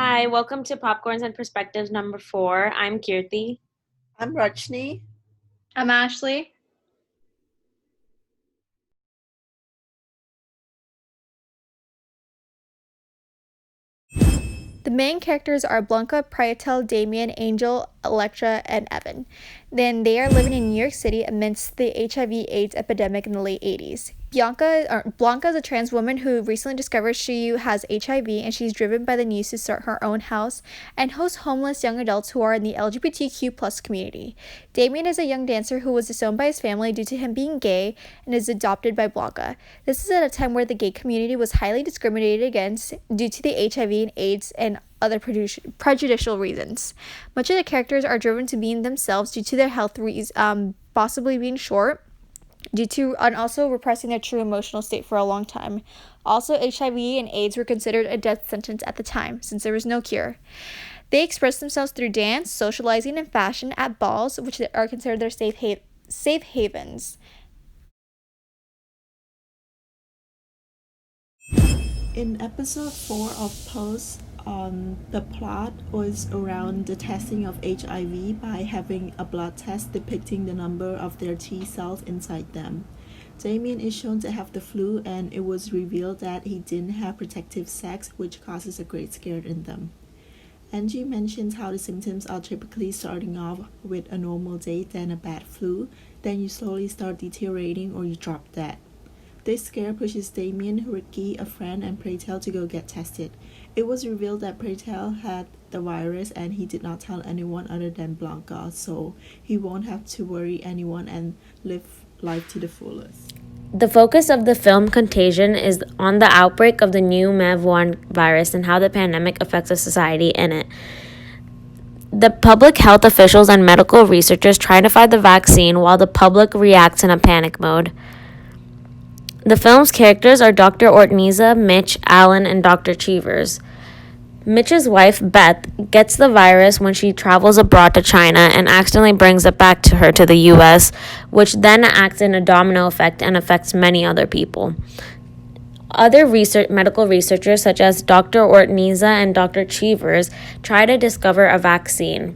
Hi, welcome to Popcorns and Perspectives number 4. I'm Kirti. I'm Rajni. I'm Ashley. The main characters are Blanca, Prietel, Damien, Angel, Electra, and Evan. Then they are living in New York City amidst the HIV/AIDS epidemic in the late 80s. Blanca is a trans woman who recently discovered she has HIV, and she's driven by the news to start her own house and host homeless young adults who are in the LGBTQ plus community. Damien is a young dancer who was disowned by his family due to him being gay and is adopted by Blanca. This is at a time where the gay community was highly discriminated against due to the HIV and AIDS and other prejudicial reasons. Much of the characters are driven to being themselves due to their health possibly being short, due to and also repressing their true emotional state for a long time. Also, HIV and AIDS were considered a death sentence at the time, since there was no cure. They express themselves through dance, socializing, and fashion at balls, which are considered their safe havens. In episode 4 of Pose, the plot was around the testing of HIV by having a blood test depicting the number of their T cells inside them. Damien is shown to have the flu, and it was revealed that he didn't have protective sex, which causes a great scare in them. Angie mentions how the symptoms are typically starting off with a normal day, then a bad flu, then you slowly start deteriorating or you drop dead. This scare pushes Damien, Ricky, a friend, and Preytel to go get tested. It was revealed that Preytel had the virus and he did not tell anyone other than Blanca, so he won't have to worry anyone and live life to the fullest. The focus of the film Contagion is on the outbreak of the new MEV1 virus and how the pandemic affects the society in it. The public health officials and medical researchers try to find the vaccine while the public reacts in a panic mode. The film's characters are Dr. Ortniza, Mitch, Alan, and Dr. Cheevers. Mitch's wife, Beth, gets the virus when she travels abroad to China and accidentally brings it back to her to the US, which then acts in a domino effect and affects many other people. Other medical researchers, such as Dr. Ortniza and Dr. Cheevers, try to discover a vaccine,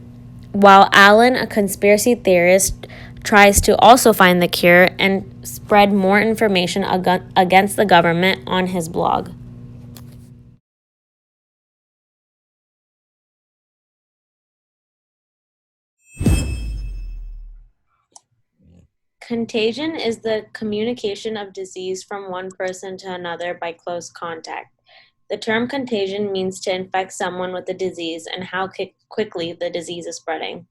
while Alan, a conspiracy theorist, tries to also find the cure and spread more information against the government on his blog. Contagion is the communication of disease from one person to another by close contact. The term contagion means to infect someone with the disease and how quickly the disease is spreading.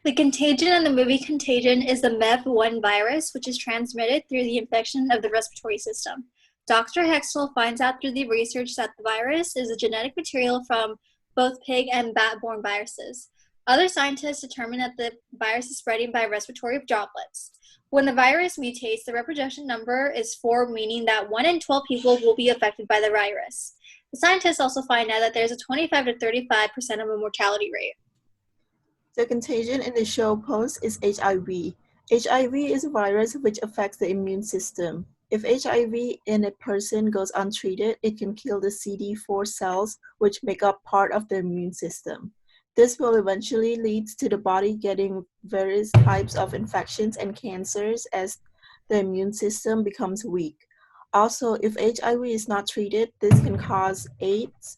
The contagion in the movie Contagion is the MEV1 virus, which is transmitted through the infection of the respiratory system. Dr. Hextall finds out through the research that the virus is a genetic material from both pig and bat-borne viruses. Other scientists determine that the virus is spreading by respiratory droplets. When the virus mutates, the reproduction number is 4, meaning that 1 in 12 people will be affected by the virus. The scientists also find out that there's a 25 to 35% of a mortality rate. The contagion in the show Pose is HIV. HIV is a virus which affects the immune system. If HIV in a person goes untreated, it can kill the CD4 cells, which make up part of the immune system. This will eventually lead to the body getting various types of infections and cancers as the immune system becomes weak. Also, if HIV is not treated, this can cause AIDS.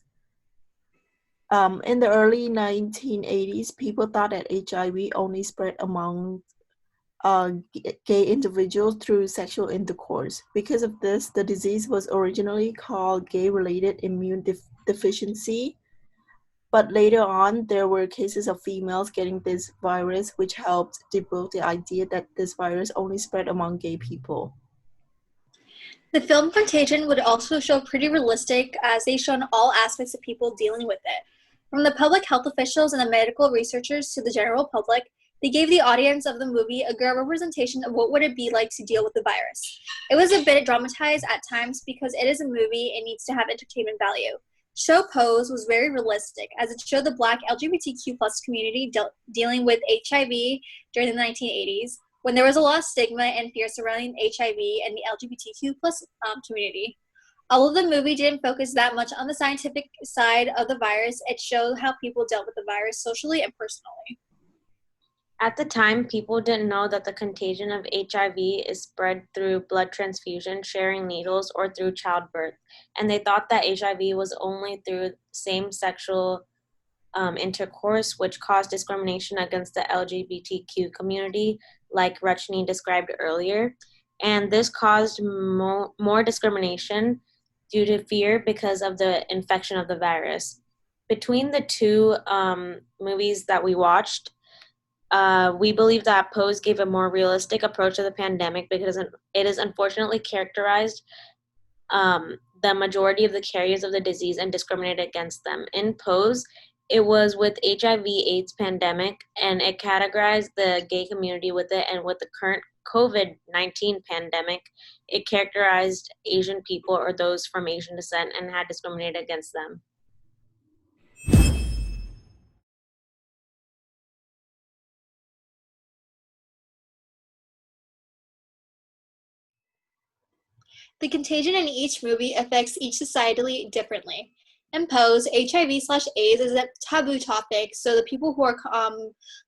In the early 1980s, people thought that HIV only spread among gay individuals through sexual intercourse. Because of this, the disease was originally called gay-related immune deficiency, but later on, there were cases of females getting this virus, which helped debunk the idea that this virus only spread among gay people. The film Contagion would also show pretty realistic as they shown all aspects of people dealing with it. From the public health officials and the medical researchers to the general public, they gave the audience of the movie a good representation of what would it be like to deal with the virus. It was a bit dramatized at times because it is a movie and needs to have entertainment value. Show Pose was very realistic as it showed the Black LGBTQ plus community dealing with HIV during the 1980s, when there was a lot of stigma and fear surrounding HIV and the LGBTQ plus community. Although the movie didn't focus that much on the scientific side of the virus, it showed how people dealt with the virus socially and personally. At the time, people didn't know that the contagion of HIV is spread through blood transfusion, sharing needles, or through childbirth, and they thought that HIV was only through same sexual intercourse, which caused discrimination against the LGBTQ community, like Rachni described earlier. And this caused more discrimination due to fear because of the infection of the virus. Between the two movies that we watched, we believe that Pose gave a more realistic approach to the pandemic because it is unfortunately characterized the majority of the carriers of the disease and discriminated against them. In Pose, it was with HIV/AIDS pandemic, and it categorized the gay community with it. And with the current COVID-19 pandemic, it characterized Asian people or those from Asian descent and had discriminated against them. The contagion in each movie affects each society differently. In Pose, HIV/AIDS is a taboo topic, so the people who are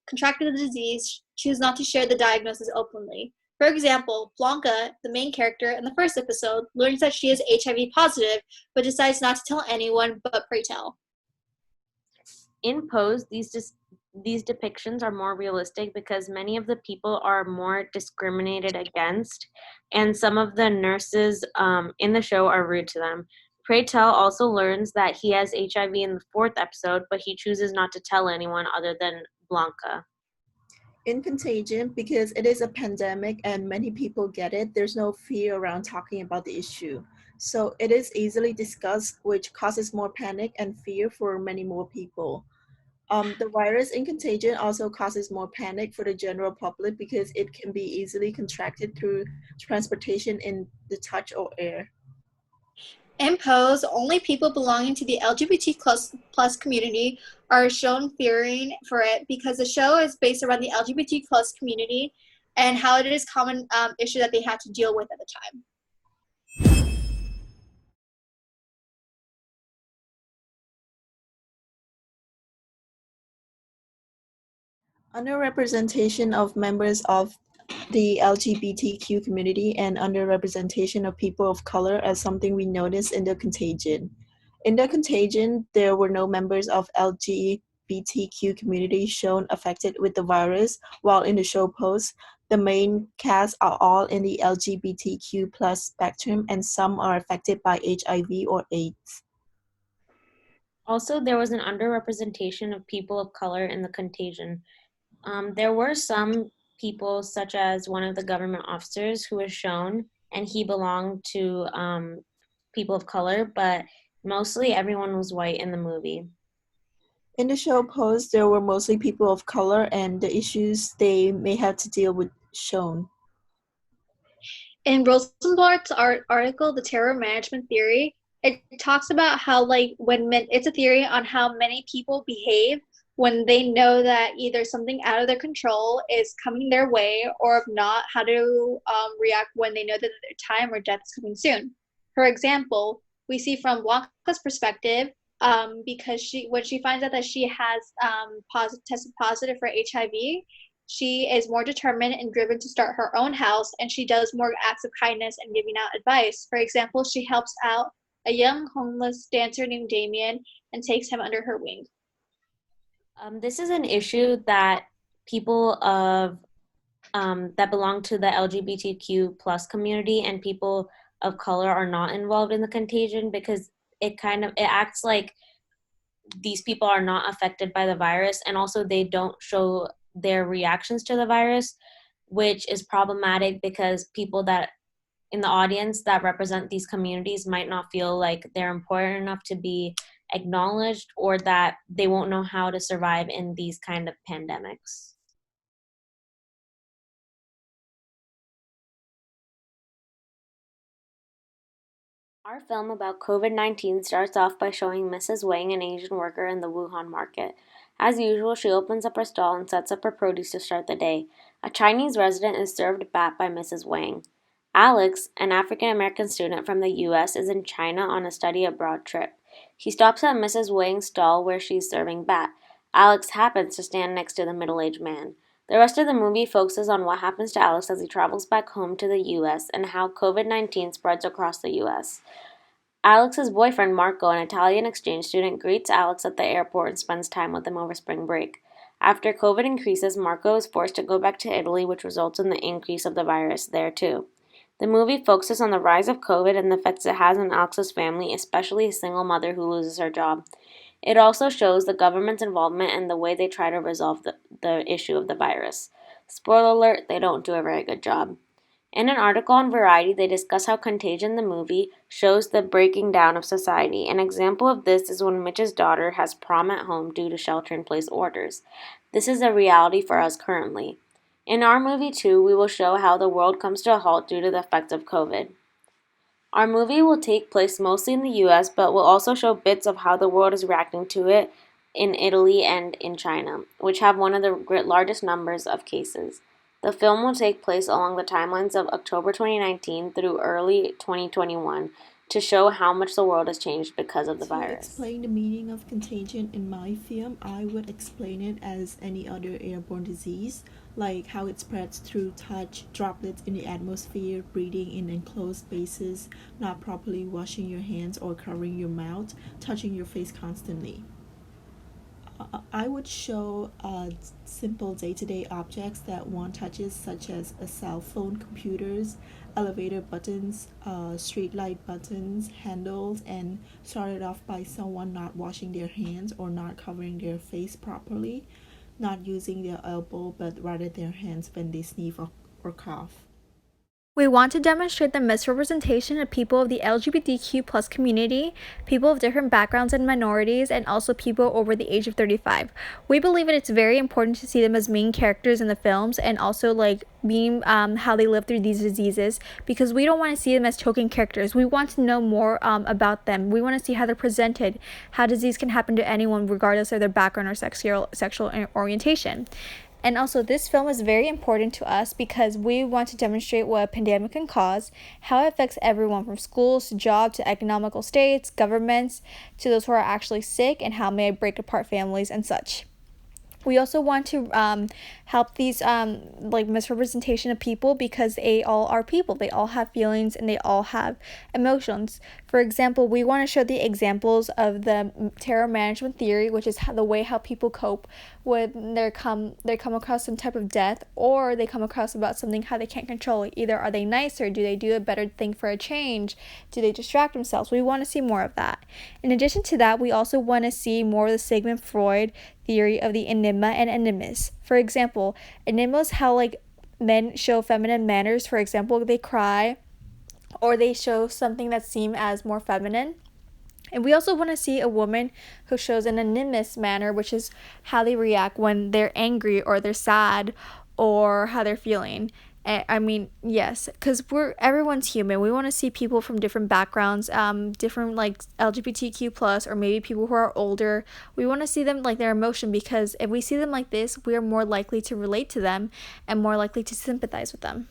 contracted the disease choose not to share the diagnosis openly. For example, Blanca, the main character in the first episode, learns that she is HIV positive, but decides not to tell anyone but Pray Tell. In Pose, these depictions are more realistic because many of the people are more discriminated against, and some of the nurses in the show are rude to them. Pray Tell also learns that he has HIV in the fourth episode, but he chooses not to tell anyone other than Blanca. In Contagion, because it is a pandemic and many people get it, there's no fear around talking about the issue. So it is easily discussed, which causes more panic and fear for many more people. The virus in Contagion also causes more panic for the general public because it can be easily contracted through transportation in the touch or air. In Pose, only people belonging to the LGBT plus community are shown fearing for it because the show is based around the LGBT plus community and how it is a common issue that they had to deal with at the time. Underrepresentation of members of the LGBTQ community and underrepresentation of people of color as something we noticed in The Contagion. In The Contagion, there were no members of LGBTQ community shown affected with the virus, while in the show Pose, the main cast are all in the LGBTQ plus spectrum and some are affected by HIV or AIDS. Also, there was an underrepresentation of people of color in the contagion. There were some people, such as one of the government officers, who was shown, and he belonged to people of color, but mostly everyone was white in the movie. In the show Pose, there were mostly people of color and the issues they may have to deal with shown. In Rosenblatt's article, The Terror Management Theory, it talks about how, like, it's a theory on how many people behave when they know that either something out of their control is coming their way, or if not, how to react when they know that their time or death is coming soon. For example, we see from Blanca's perspective, because when she finds out that she has tested positive for HIV, she is more determined and driven to start her own house, and she does more acts of kindness and giving out advice. For example, she helps out a young homeless dancer named Damien and takes him under her wing. This is an issue that people of that belong to the LGBTQ plus community and people of color are not involved in the contagion because it acts like these people are not affected by the virus, and also they don't show their reactions to the virus, which is problematic because people that in the audience that represent these communities might not feel like they're important enough to be acknowledged, or that they won't know how to survive in these kind of pandemics. Our film about COVID-19 starts off by showing Mrs. Wang, an Asian worker in the Wuhan market. As usual, she opens up her stall and sets up her produce to start the day. A Chinese resident is served bat by Mrs. Wang. Alex, an African American student from the US, is in China on a study abroad trip. He stops at Mrs. Wang's stall where she's serving bat. Alex happens to stand next to the middle aged man. The rest of the movie focuses on what happens to Alex as he travels back home to the US and how COVID-19 spreads across the US. Alex's boyfriend, Marco, an Italian exchange student, greets Alex at the airport and spends time with him over spring break. After COVID increases, Marco is forced to go back to Italy, which results in the increase of the virus there too. The movie focuses on the rise of COVID and the effects it has on Alex's family, especially a single mother who loses her job. It also shows the government's involvement and the way they try to resolve the issue of the virus. Spoiler alert, they don't do a very good job. In an article on Variety, they discuss how Contagion, the movie, shows the breaking down of society. An example of this is when Mitch's daughter has prom at home due to shelter-in-place orders. This is a reality for us currently. In our movie, too, we will show how the world comes to a halt due to the effects of COVID. Our movie will take place mostly in the US, but will also show bits of how the world is reacting to it in Italy and in China, which have one of the largest numbers of cases. The film will take place along the timelines of October 2019 through early 2021 to show how much the world has changed because of the To virus. explain the meaning of contagion in my film, I would explain it as any other airborne disease, like how it spreads through touch, droplets in the atmosphere, breathing in enclosed spaces, not properly washing your hands or covering your mouth, touching your face constantly. I would show simple day-to-day objects that one touches, such as a cell phone, computers, elevator buttons, street light buttons, handles, and started off by someone not washing their hands or not covering their face properly, not using their elbow but rather their hands when they sneeze or cough. We want to demonstrate the misrepresentation of people of the LGBTQ plus community, people of different backgrounds and minorities, and also people over the age of 35. We believe that it's very important to see them as main characters in the films and also being how they live through these diseases, because we don't want to see them as token characters. We want to know more about them. We want to see how they're presented, how disease can happen to anyone regardless of their background or sexual orientation. And also, this film is very important to us because we want to demonstrate what a pandemic can cause, how it affects everyone from schools to jobs to economical states, governments, to those who are actually sick, and how it may break apart families and such. We also want to help these misrepresentation of people because they all are people. They all have feelings and they all have emotions. For example, we want to show the examples of the terror management theory, which is the way how people cope when they come across some type of death, or they come across about something how they can't control it. Either are they nicer? Do they do a better thing for a change? Do they distract themselves? We want to see more of that. In addition to that, we also want to see more of the Sigmund Freud theory of the enigma and animus. For example, enigma is how men show feminine manners. For example, they cry or they show something that seems as more feminine. And we also want to see a woman who shows an animus manner, which is how they react when they're angry or they're sad or how they're feeling. Yes, because everyone's human. We want to see people from different backgrounds, different LGBTQ plus, or maybe people who are older. We want to see them their emotion, because if we see them like this, we are more likely to relate to them and more likely to sympathize with them.